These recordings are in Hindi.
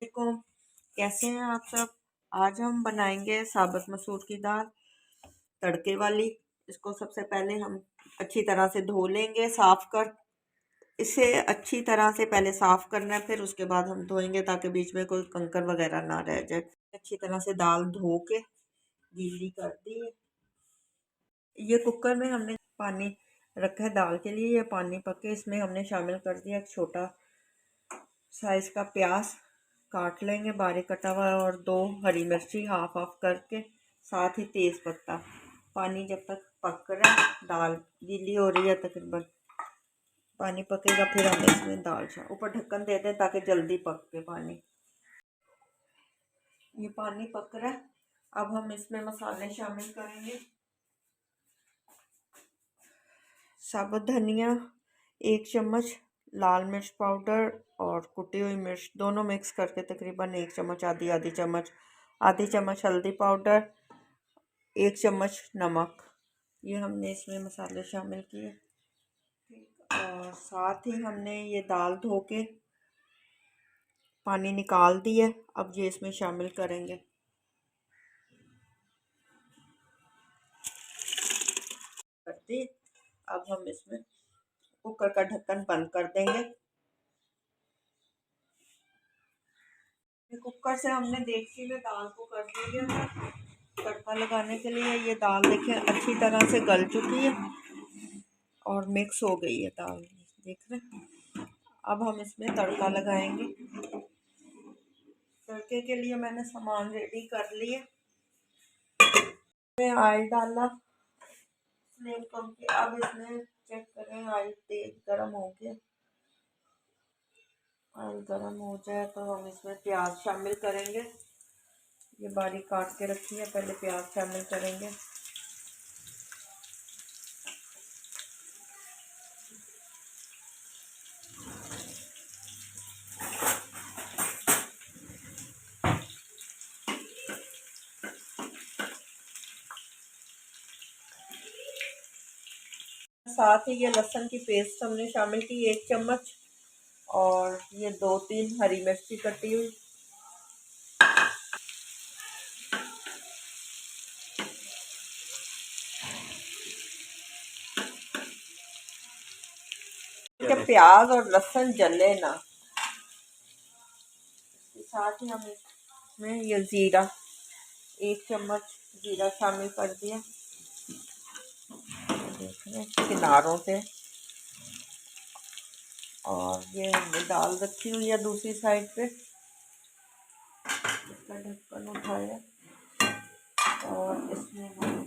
वालेकुम। कैसे हैं आप सब। आज हम बनाएंगे साबुत मसूर की दाल तड़के वाली। इसको सबसे पहले हम अच्छी तरह से धो लेंगे, साफ कर। इसे अच्छी तरह से पहले साफ करना है, फिर उसके बाद हम धोएंगे ताकि बीच में कोई कंकर वगैरह ना रह जाए। अच्छी तरह से दाल धो के गीली कर दी है। ये कुकर में हमने पानी रखा है दाल के लिए। ये पानी पके, इसमें हमने शामिल कर दिया एक छोटा साइज का प्याज काट लेंगे बारीक कटा हुआ, और 2 हरी मिर्ची हाफ हाफ करके, साथ ही तेज पत्ता। पानी जब तक पक रहा है, दाल गीली हो रही है तकरीबन, पानी पकेगा फिर हम इसमें दाल ऊपर ढक्कन दे दें ताकि जल्दी पक के पानी। ये पानी पक रहा है, अब हम इसमें मसाले शामिल करेंगे। साबुत धनिया 1 चम्मच, लाल मिर्च पाउडर और कुटी हुई मिर्च दोनों मिक्स करके तकरीबन 1 चम्मच, आधी चम्मच हल्दी पाउडर, 1 चम्मच नमक। ये हमने इसमें मसाले शामिल किए। और साथ ही हमने ये दाल धो के पानी निकाल दिया, अब ये इसमें शामिल करेंगे। अब हम इसमें कुकर का ढक्कन बंद कर देंगे। कुकर से हमने देगची में दाल को कर दिया तड़का लगाने के लिए। ये दाल देखिए अच्छी तरह से गल चुकी है और मिक्स हो गई है दाल, देख रहे हैं। अब हम इसमें तड़का लगाएंगे। तड़के के लिए मैंने सामान रेडी कर लिया। ऑयल डाला, फ्लेम कम की। अब इसमें चेक करें ऑयल तेज गर्म हो गया। ऑयल गर्म हो जाए तो हम इसमें प्याज शामिल करेंगे। ये बारीक काट के रखी है, पहले प्याज शामिल करेंगे। साथ ही ये लहसुन की पेस्ट हमने शामिल की 1 चम्मच, और ये 2-3 हरी मिर्ची कटी हुई। कि प्याज और लहसुन जले ना। साथ ही हम इसमें ये ज़ीरा 1 चम्मच ज़ीरा शामिल कर दिया। देख रहे हैं किनारों से। और ये हमने दाल रखी हुई है दूसरी साइड पे, इसका ढक्कन उठाया और इसमें हम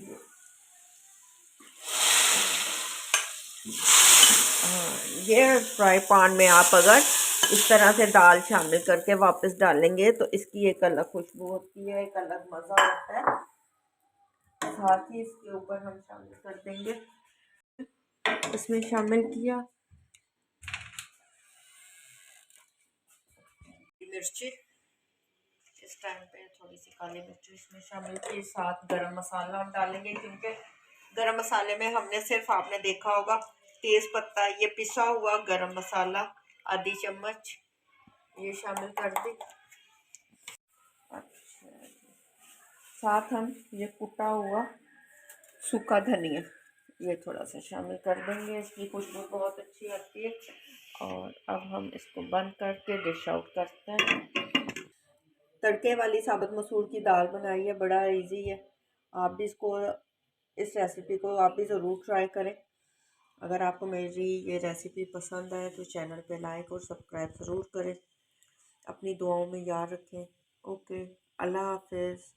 ये फ्राई पैन में आप अगर इस तरह से दाल शामिल करके वापस डालेंगे तो इसकी एक अलग खुशबू होती है, एक अलग मज़ा होता है। साथ ही इसके ऊपर हम शामिल कर देंगे, इसमें शामिल किया मिर्ची। इस टाइम पे थोड़ी सी काली मिर्च इसमें शामिल की। साथ गरम मसाला हम डालेंगे, क्योंकि गरम मसाले में हमने सिर्फ, आपने देखा होगा, तेज पत्ता, ये पिसा हुआ गरम मसाला आधी चम्मच ये शामिल कर दी। अच्छा, साथ हम ये कुटा हुआ सूखा धनिया ये थोड़ा सा शामिल कर देंगे, इसकी खुशबू बहुत अच्छी आती है। और अब हम इसको बंद करके डिश आउट करते हैं। तड़के वाली साबुत मसूर की दाल बनाई है, बड़ा इजी है। आप भी इस रेसिपी को आप भी ज़रूर ट्राई करें। अगर आपको मेरी ये रेसिपी पसंद आए तो चैनल पे लाइक और सब्सक्राइब ज़रूर करें। अपनी दुआओं में याद रखें। ओके, अल्लाह हाफिज़।